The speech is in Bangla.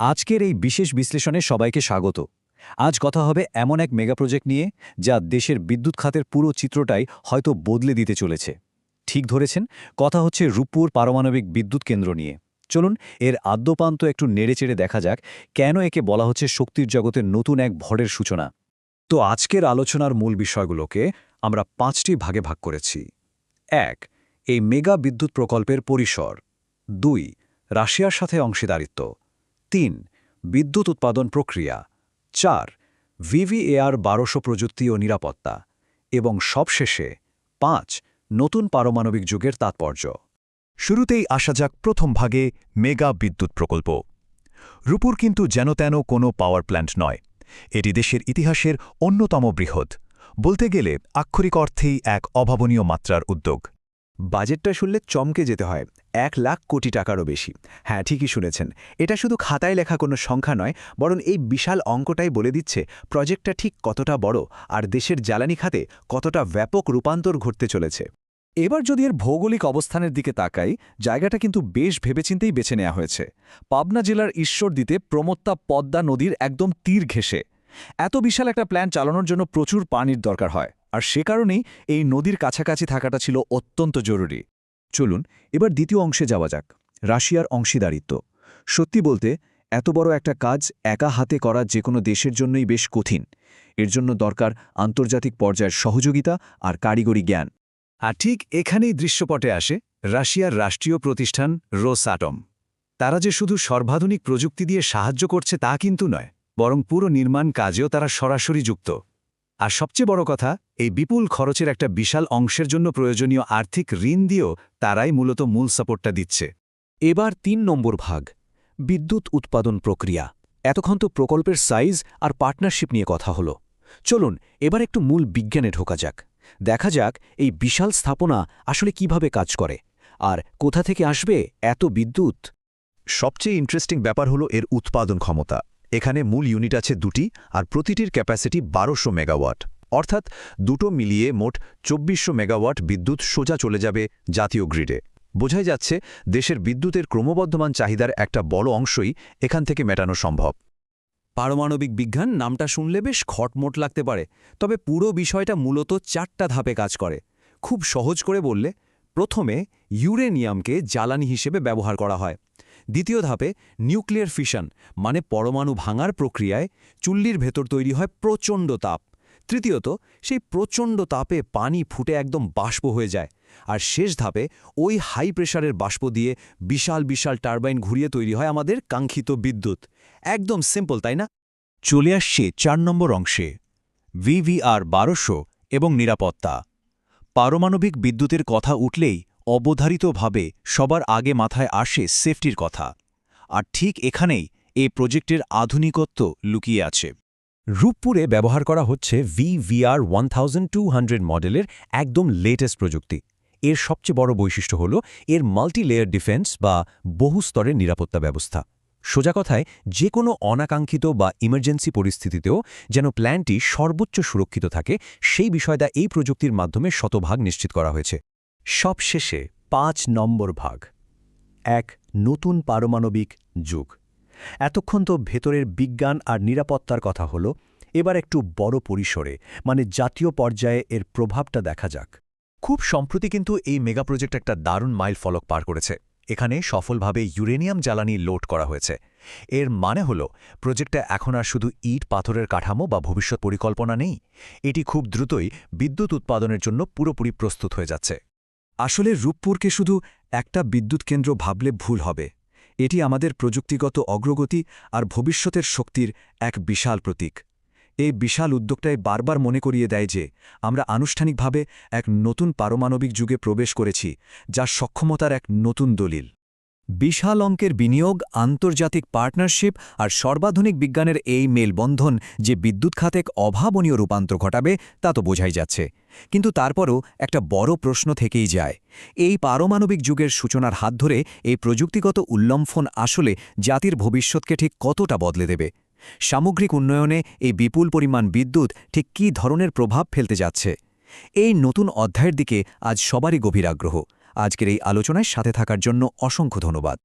আজকের এই বিশেষ বিশ্লেষণে সবাইকে স্বাগত। আজ কথা হবে এমন এক মেগা প্রজেক্ট নিয়ে যা দেশের বিদ্যুৎ খাতের পুরো চিত্রটাই হয়তো বদলে দিতে চলেছে। ঠিক ধরেছেন, কথা হচ্ছে রূপপুর পারমাণবিক বিদ্যুৎ কেন্দ্র নিয়ে। চলুন এর আদ্যপান্ত একটু নেড়েচেড়ে দেখা যাক কেন একে বলা হচ্ছে শক্তির জগতের নতুন এক ভরের সূচনা। তো আজকের আলোচনার মূল বিষয়গুলোকে আমরা 5টি ভাগে ভাগ করেছি। 1. এই মেগা বিদ্যুৎ প্রকল্পের পরিসর। 2. রাশিয়ার সাথে অংশীদারিত্ব। 3. বিদ্যুৎ উৎপাদন প্রক্রিয়া। 4. ভিভিএআর 1200 প্রযুক্তি ও নিরাপত্তা। এবং সবশেষে 5. নতুন পারমাণবিক যুগের তাৎপর্য। শুরুতেই আসা যাক প্রথম ভাগে মেগা বিদ্যুৎ প্রকল্প। রূপপুর কিন্তু যেনতেন কোনো পাওয়ার প্ল্যান্ট নয়, এটি দেশের ইতিহাসের অন্যতম বৃহৎ, বলতে গেলে আক্ষরিক অর্থেই এক অভাবনীয় মাত্রার উদ্যোগ। বাজেটটা শুনলে চমকে যেতে হয়, 1,00,000 কোটি টাকারও বেশি। হ্যাঁ, ঠিকই শুনেছেন, এটা শুধু খাতায় লেখা কোনো সংখ্যা নয়, বরং এই বিশাল অঙ্কটাই বলে দিচ্ছে প্রজেক্টটা ঠিক কতটা বড় আর দেশের জ্বালানি খাতে কতটা ব্যাপক রূপান্তর ঘটতে চলেছে। এবার যদি এর ভৌগোলিক অবস্থানের দিকে তাকাই, জায়গাটা কিন্তু বেশ ভেবেচিন্তেই বেছে নেওয়া হয়েছে। পাবনা জেলার ঈশ্বরদীতে প্রমত্তা পদ্মা নদীর একদম তীর ঘেঁষে। এত বিশাল একটা প্ল্যান্ট চালানোর জন্য প্রচুর পানির দরকার হয়, আর সে কারণেই এই নদীর কাছাকাছি থাকাটা ছিল অত্যন্ত জরুরি। চলুন এবার দ্বিতীয় অংশে যাওয়া যাক, রাশিয়ার অংশীদারিত্ব। সত্যি বলতে এত বড় একটা কাজ একা হাতে করা যে কোনো দেশের জন্যই বেশ কঠিন। এর জন্য দরকার আন্তর্জাতিক পর্যায়ের সহযোগিতা আর কারিগরি জ্ঞান। আর ঠিক এখানেই দৃশ্যপটে আসে রাশিয়ার রাষ্ট্রীয় প্রতিষ্ঠান রোসঅ্যাটম। তারা যে শুধু সর্বাধুনিক প্রযুক্তি দিয়ে সাহায্য করছে তা কিন্তু নয়, বরং পুরো নির্মাণ কাজেও তারা সরাসরি যুক্ত। আর সবচেয়ে বড় কথা, এই বিপুল খরচের একটা বিশাল অংশের জন্য প্রয়োজনীয় আর্থিক ঋণ দিয়েও তারাই মূলত মূল সাপোর্টটা দিচ্ছে। এবার 3 নম্বর ভাগ, বিদ্যুৎ উৎপাদন প্রক্রিয়া। এতক্ষণ তো প্রকল্পের সাইজ আর পার্টনারশিপ নিয়ে কথা হলো। চলুন এবার একটু মূল বিজ্ঞানে ঢোকা যাক, দেখা যাক এই বিশাল স্থাপনা আসলে কিভাবে কাজ করে আর কোথা থেকে আসবে এত বিদ্যুৎ। সবচেয়ে ইন্টারেস্টিং ব্যাপার হলো এর উৎপাদন ক্ষমতা। এখানে মূল ইউনিট আছে 2টি, আর প্রতিটির ক্যাপাসিটি 1200 মেগাওয়াট। অর্থাৎ দুটো মিলিয়ে মোট 2400 মেগাওয়াট বিদ্যুৎ সোজা চলে যাবে জাতীয় গ্রিডে। বোঝাই যাচ্ছে দেশের বিদ্যুতের ক্রমবর্ধমান চাহিদার একটা বড় অংশই এখান থেকে মেটানো সম্ভব। পারমাণবিক বিজ্ঞান নামটা শুনলে বেশ খটমট লাগতে পারে, তবে পুরো বিষয়টা মূলত 4টা ধাপে কাজ করে। খুব সহজ করে বললে, প্রথমে ইউরেনিয়ামকে জ্বালানি হিসেবে ব্যবহার করা হয়। দ্বিতীয় ধাপে নিউক্লিয়ার ফিশন, মানে পরমাণু ভাঙার প্রক্রিয়ায় চুল্লির ভেতর তৈরি হয় প্রচণ্ড তাপ। তৃতীয়ত, সেই প্রচণ্ড তাপে পানি ফুটে একদম বাষ্প হয়ে যায়। আর শেষ ধাপে ওই হাই প্রেশারের বাষ্প দিয়ে বিশাল বিশাল টারবাইন ঘুরিয়ে তৈরি হয় আমাদের কাঙ্ক্ষিত বিদ্যুৎ। একদম সিম্পল, তাই না? চলে আসছে 4 নম্বর অংশে, ভিভিআর 1200 এবং নিরাপত্তা। পারমাণবিক বিদ্যুতের কথা উঠলেই অবধারিতভাবে সবার আগে মাথায় আসে সেফটির কথা। আর ঠিক এখানেই এই প্রজেক্টের আধুনিকত্ব লুকিয়ে আছে। রূপপুরে ব্যবহার করা হচ্ছে ভিভিআর 1200 মডেলের একদম লেটেস্ট প্রযুক্তি। এর সবচেয়ে বড় বৈশিষ্ট্য হল এর মাল্টি লেয়ার ডিফেন্স বা বহুস্তরের নিরাপত্তা ব্যবস্থা। সোজা কথায়, যে কোনো অনাকাঙ্ক্ষিত বা ইমার্জেন্সি পরিস্থিতিতেও যেন প্ল্যান্টটি সর্বোচ্চ সুরক্ষিত থাকে, সেই বিষয়টা এই প্রযুক্তির মাধ্যমে শতভাগ নিশ্চিত করা হয়েছে। সবশেষে 5 নম্বর ভাগ, এক নতুন পারমাণবিক যুগ। এতক্ষণ তো ভেতরের বিজ্ঞান আর নিরাপত্তার কথা হলো, এবার একটু বড় পরিসরে, মানে জাতীয় পর্যায়ে এর প্রভাবটা দেখা যাক। খুব সম্প্রতি কিন্তু এই মেগা প্রজেক্ট একটা দারুণ মাইল ফলক পার করেছে। এখানে সফলভাবে ইউরেনিয়াম জ্বালানি লোড করা হয়েছে। এর মানে হল প্রজেক্টটা এখন আর শুধু ইট পাথরের কাঠামো বা ভবিষ্যৎ পরিকল্পনা নেই, এটি খুব দ্রুতই বিদ্যুৎ উৎপাদনের জন্য পুরোপুরি প্রস্তুত হয়ে যাচ্ছে। আসলে রূপপুরকে শুধু একটা বিদ্যুৎ কেন্দ্র ভাবলে ভুল হবে। এটি আমাদের প্রযুক্তিগত অগ্রগতি আর ভবিষ্যতের শক্তির এক বিশাল প্রতীক। এই বিশাল উদ্যোগটাই বারবার মনে করিয়ে দেয় যে আমরা আনুষ্ঠানিকভাবে এক নতুন পারমাণবিক যুগে প্রবেশ করেছি, যা সক্ষমতার এক নতুন দলিল। বিশাল অঙ্কের বিনিয়োগ, আন্তর্জাতিক পার্টনারশিপ আর সর্বাধুনিক বিজ্ঞানের এই মেলবন্ধন যে বিদ্যুৎ খাতে এক অভাবনীয় রূপান্তর ঘটাবে তা তো বোঝাই যাচ্ছে। কিন্তু তারপরও একটা বড় প্রশ্ন থেকেই যায়, এই পারমাণবিক যুগের সূচনার হাত ধরে এই প্রযুক্তিগত উল্লম্ফন আসলে জাতির ভবিষ্যৎকে ঠিক কতটা বদলে দেবে? সামগ্রিক উন্নয়নে এই বিপুল পরিমাণ বিদ্যুৎ ঠিক কী ধরনের প্রভাব ফেলতে যাচ্ছে? এই নতুন অধ্যায়ের দিকে আজ সবারই গভীর আগ্রহ। আজকের এই আলোচনায় সাথে থাকার জন্য অসংখ্য ধন্যবাদ।